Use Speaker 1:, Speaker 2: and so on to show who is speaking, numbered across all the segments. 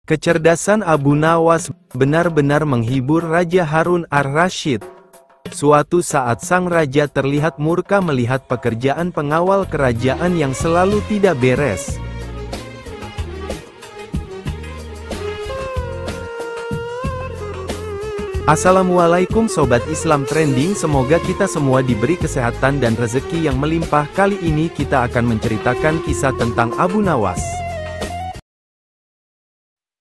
Speaker 1: Kecerdasan Abu Nawas benar-benar menghibur Raja Harun ar-Rasyid. Suatu saat sang raja terlihat murka melihat pekerjaan pengawal kerajaan yang selalu tidak beres. Assalamualaikum Sobat Islam Trending, semoga kita semua diberi kesehatan dan rezeki yang melimpah. Kali ini kita akan menceritakan kisah tentang Abu Nawas.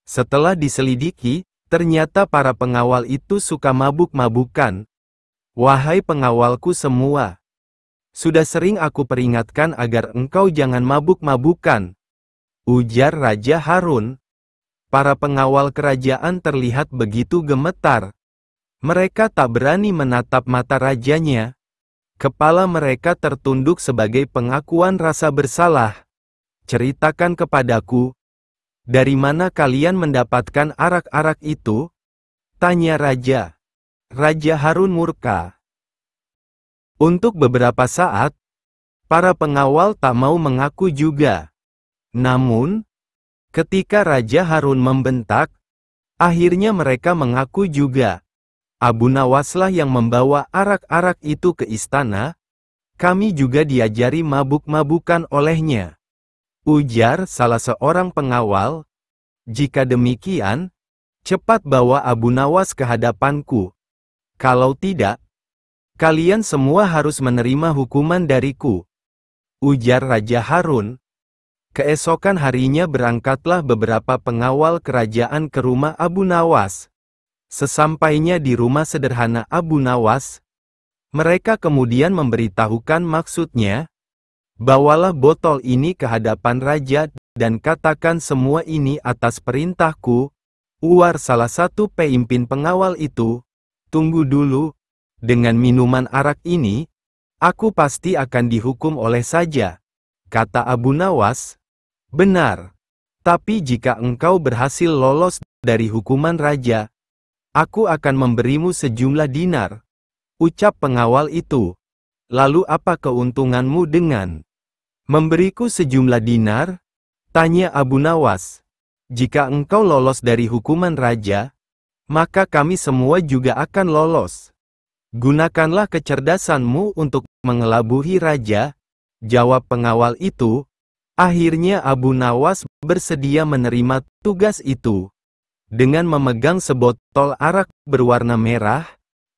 Speaker 1: Setelah diselidiki, ternyata para pengawal itu suka mabuk-mabukan. Wahai pengawalku semua, sudah sering aku peringatkan agar engkau jangan mabuk-mabukan, ujar Raja Harun. Para pengawal kerajaan terlihat begitu gemetar. Mereka tak berani menatap mata rajanya. Kepala mereka tertunduk sebagai pengakuan rasa bersalah. Ceritakan kepadaku, dari mana kalian mendapatkan arak-arak itu? Tanya Raja. Raja Harun murka. Untuk beberapa saat, para pengawal tak mau mengaku juga. Namun, ketika Raja Harun membentak, akhirnya mereka mengaku juga. Abu Nawaslah yang membawa arak-arak itu ke istana. Kami juga diajari mabuk-mabukan olehnya, ujar salah seorang pengawal. Jika demikian, cepat bawa Abu Nawas ke hadapanku. Kalau tidak, kalian semua harus menerima hukuman dariku, ujar Raja Harun. Keesokan harinya berangkatlah beberapa pengawal kerajaan ke rumah Abu Nawas. Sesampainya di rumah sederhana Abu Nawas, mereka kemudian memberitahukan maksudnya. Bawalah botol ini ke hadapan raja, dan katakan semua ini atas perintahku, uar salah satu pemimpin pengawal itu. Tunggu dulu, dengan minuman arak ini, aku pasti akan dihukum oleh saja, kata Abu Nawas. Benar, tapi jika engkau berhasil lolos dari hukuman raja, aku akan memberimu sejumlah dinar, ucap pengawal itu. Lalu apa keuntunganmu dengan memberiku sejumlah dinar? Tanya Abu Nawas. Jika engkau lolos dari hukuman raja, maka kami semua juga akan lolos. Gunakanlah kecerdasanmu untuk mengelabuhi raja, jawab pengawal itu. Akhirnya Abu Nawas bersedia menerima tugas itu. Dengan memegang sebotol arak berwarna merah,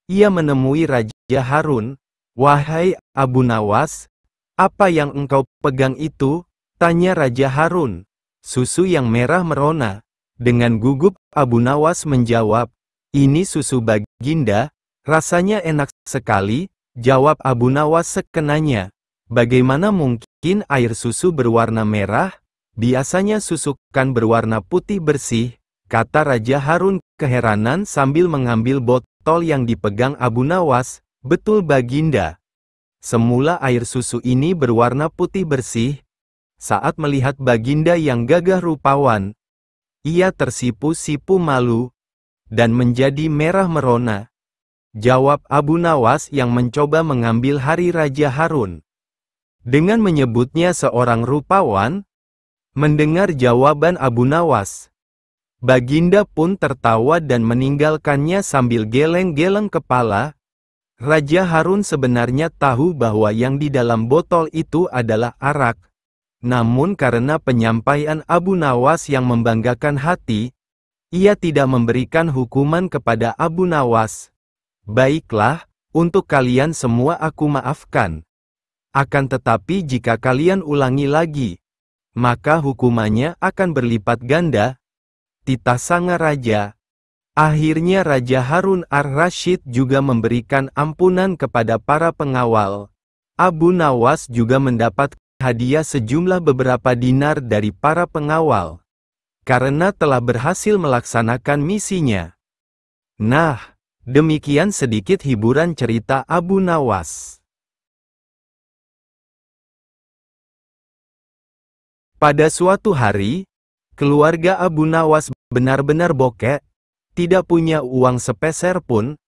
Speaker 1: ia menemui Raja Harun. Wahai Abu Nawas, apa yang engkau pegang itu? Tanya Raja Harun. Susu yang merah merona. Dengan gugup Abu Nawas menjawab, ini susu baginda, rasanya enak sekali, jawab Abu Nawas sekenanya. Bagaimana mungkin air susu berwarna merah? Biasanya susu kan berwarna putih bersih, kata Raja Harun keheranan sambil mengambil botol yang dipegang Abu Nawas. Betul baginda. Semula air susu ini berwarna putih bersih. Saat melihat baginda yang gagah rupawan, ia tersipu-sipu malu, dan menjadi merah merona, jawab Abu Nawas yang mencoba mengambil hari Raja Harun. Dengan menyebutnya seorang rupawan, mendengar jawaban Abu Nawas, baginda pun tertawa dan meninggalkannya sambil geleng-geleng kepala. Raja Harun sebenarnya tahu bahwa yang di dalam botol itu adalah arak. Namun karena penyampaian Abu Nawas yang membanggakan hati, ia tidak memberikan hukuman kepada Abu Nawas. Baiklah, untuk kalian semua aku maafkan. Akan tetapi jika kalian ulangi lagi, maka hukumannya akan berlipat ganda, titah sang raja. Akhirnya Raja Harun ar-Rasyid juga memberikan ampunan kepada para pengawal. Abu Nawas juga mendapat hadiah sejumlah beberapa dinar dari para pengawal, karena telah berhasil melaksanakan misinya. Nah, demikian sedikit hiburan cerita Abu Nawas. Pada suatu hari, keluarga Abu Nawas benar-benar bokek. Tidak punya uang sepeser pun,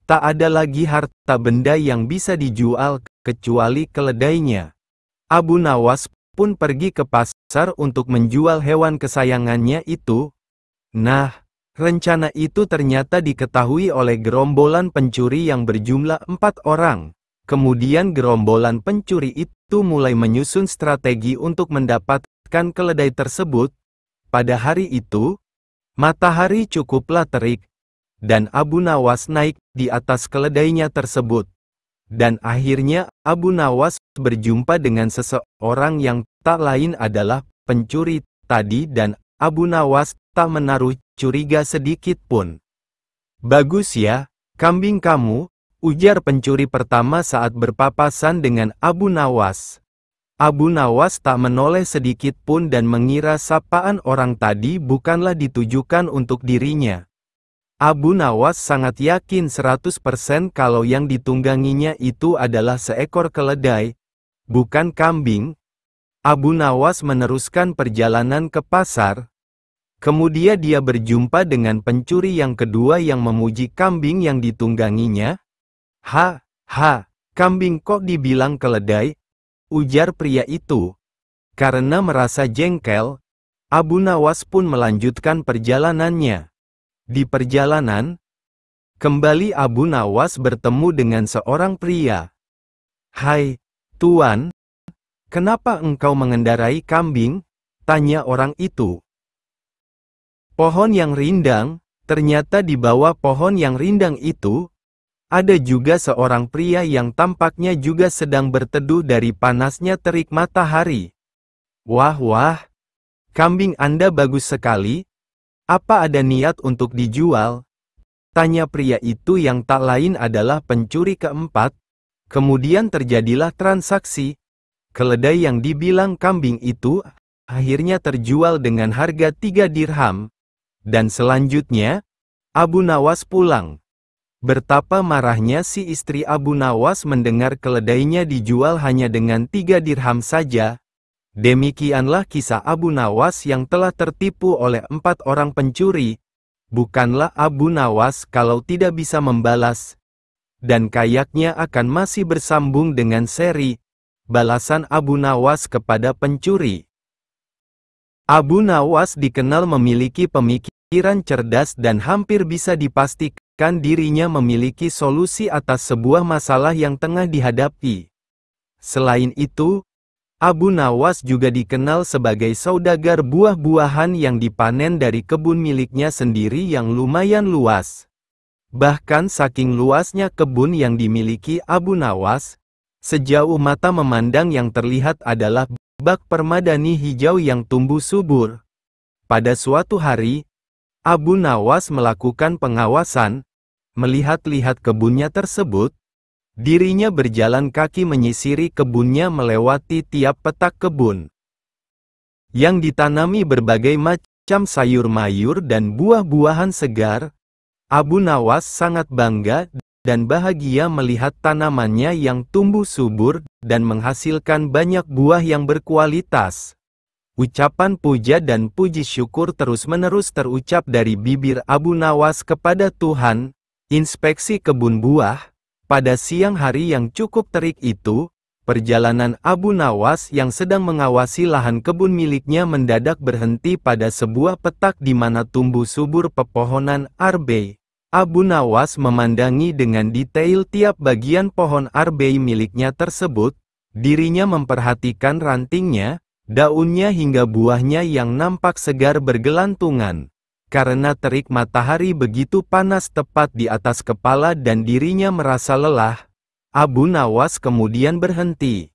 Speaker 1: tak ada lagi harta benda yang bisa dijual kecuali keledainya. Abu Nawas pun pergi ke pasar untuk menjual hewan kesayangannya itu. Nah, rencana itu ternyata diketahui oleh gerombolan pencuri yang berjumlah 4 orang. Kemudian gerombolan pencuri itu mulai menyusun strategi untuk mendapatkan keledai tersebut. Pada hari itu, matahari cukuplah terik, dan Abu Nawas naik di atas keledainya tersebut. Dan akhirnya Abu Nawas berjumpa dengan seseorang yang tak lain adalah pencuri tadi, dan Abu Nawas tak menaruh curiga sedikit pun. "Bagus ya, kambing kamu," ujar pencuri pertama saat berpapasan dengan Abu Nawas. Abu Nawas tak menoleh sedikit pun dan mengira sapaan orang tadi bukanlah ditujukan untuk dirinya. Abu Nawas sangat yakin 100% kalau yang ditungganginya itu adalah seekor keledai, bukan kambing. Abu Nawas meneruskan perjalanan ke pasar. Kemudian dia berjumpa dengan pencuri yang kedua yang memuji kambing yang ditungganginya. "Ha, kambing kok dibilang keledai?" ujar pria itu. Karena merasa jengkel, Abu Nawas pun melanjutkan perjalanannya. Di perjalanan, kembali Abu Nawas bertemu dengan seorang pria. "Hai, Tuan, kenapa engkau mengendarai kambing?" tanya orang itu. Pohon yang rindang, ternyata di bawah pohon yang rindang itu, ada juga seorang pria yang tampaknya juga sedang berteduh dari panasnya terik matahari. Wah, kambing Anda bagus sekali. Apa ada niat untuk dijual?" tanya pria itu yang tak lain adalah pencuri keempat. Kemudian terjadilah transaksi. Keledai yang dibilang kambing itu, akhirnya terjual dengan harga 3 dirham. Dan selanjutnya, Abu Nawas pulang. Betapa marahnya si istri Abu Nawas mendengar keledainya dijual hanya dengan 3 dirham saja. Demikianlah kisah Abu Nawas yang telah tertipu oleh 4 orang pencuri. Bukanlah Abu Nawas kalau tidak bisa membalas. Dan kayaknya akan masih bersambung dengan seri balasan Abu Nawas kepada pencuri. Abu Nawas dikenal memiliki pemikiran cerdas dan hampir bisa dipastikan dirinya memiliki solusi atas sebuah masalah yang tengah dihadapi. Selain itu, Abu Nawas juga dikenal sebagai saudagar buah-buahan yang dipanen dari kebun miliknya sendiri yang lumayan luas. Bahkan saking luasnya kebun yang dimiliki Abu Nawas, sejauh mata memandang yang terlihat adalah bak permadani hijau yang tumbuh subur. Pada suatu hari, Abu Nawas melakukan pengawasan, melihat-lihat kebunnya tersebut. Dirinya berjalan kaki menyisiri kebunnya melewati tiap petak kebun yang ditanami berbagai macam sayur-mayur dan buah-buahan segar. Abu Nawas sangat bangga dan bahagia melihat tanamannya yang tumbuh subur dan menghasilkan banyak buah yang berkualitas. Ucapan puja dan puji syukur terus-menerus terucap dari bibir Abu Nawas kepada Tuhan. Inspeksi kebun buah. Pada siang hari yang cukup terik itu, perjalanan Abu Nawas yang sedang mengawasi lahan kebun miliknya mendadak berhenti pada sebuah petak di mana tumbuh subur pepohonan arbei. Abu Nawas memandangi dengan detail tiap bagian pohon arbei miliknya tersebut. Dirinya memperhatikan rantingnya, daunnya hingga buahnya yang nampak segar bergelantungan. Karena terik matahari begitu panas tepat di atas kepala dan dirinya merasa lelah, Abu Nawas kemudian berhenti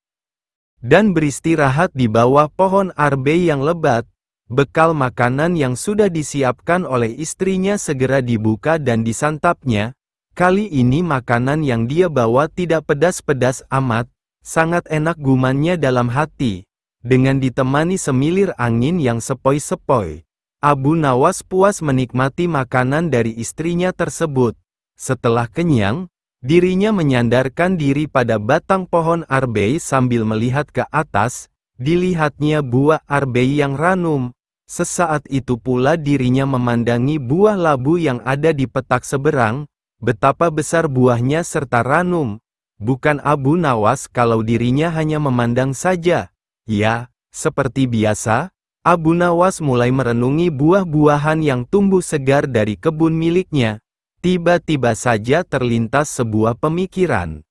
Speaker 1: dan beristirahat di bawah pohon arbei yang lebat. Bekal makanan yang sudah disiapkan oleh istrinya segera dibuka dan disantapnya. Kali ini makanan yang dia bawa tidak pedas-pedas amat, sangat enak gumannya dalam hati. Dengan ditemani semilir angin yang sepoi-sepoi, Abu Nawas puas menikmati makanan dari istrinya tersebut. Setelah kenyang, dirinya menyandarkan diri pada batang pohon arbei sambil melihat ke atas. Dilihatnya buah arbei yang ranum. Sesaat itu pula dirinya memandangi buah labu yang ada di petak seberang. Betapa besar buahnya serta ranum. Bukan Abu Nawas kalau dirinya hanya memandang saja. Ya, seperti biasa, Abu Nawas mulai merenungi buah-buahan yang tumbuh segar dari kebun miliknya. Tiba-tiba saja terlintas sebuah pemikiran.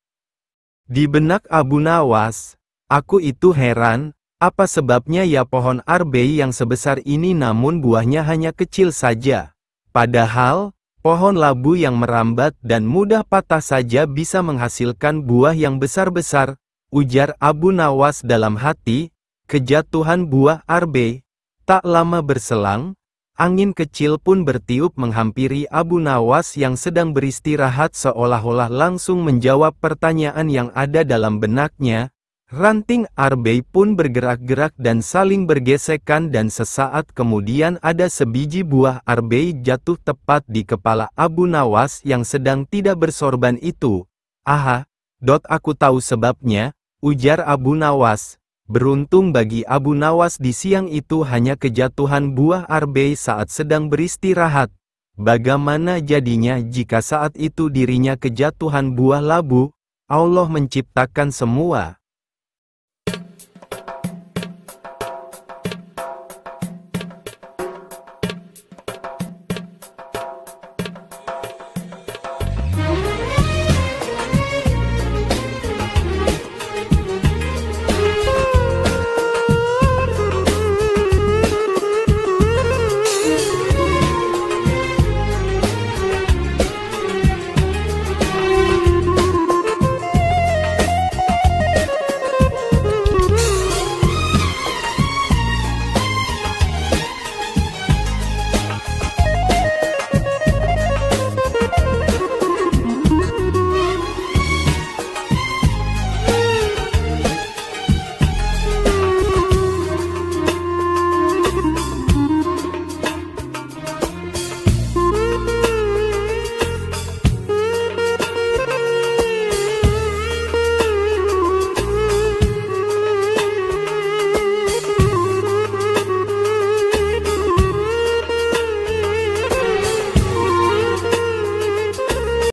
Speaker 1: Di benak Abu Nawas, aku itu heran, apa sebabnya ya pohon arbei yang sebesar ini namun buahnya hanya kecil saja. Padahal, pohon labu yang merambat dan mudah patah saja bisa menghasilkan buah yang besar-besar, ujar Abu Nawas dalam hati. Kejatuhan buah arbei. Tak lama berselang, angin kecil pun bertiup menghampiri Abu Nawas yang sedang beristirahat seolah-olah langsung menjawab pertanyaan yang ada dalam benaknya. Ranting arbei pun bergerak-gerak dan saling bergesekan dan sesaat kemudian ada sebiji buah arbei jatuh tepat di kepala Abu Nawas yang sedang tidak bersorban itu. Aha, aku tahu sebabnya, ujar Abu Nawas. Beruntung bagi Abu Nawas di siang itu hanya kejatuhan buah arbei saat sedang beristirahat. Bagaimana jadinya jika saat itu dirinya kejatuhan buah labu? Allah menciptakan semua.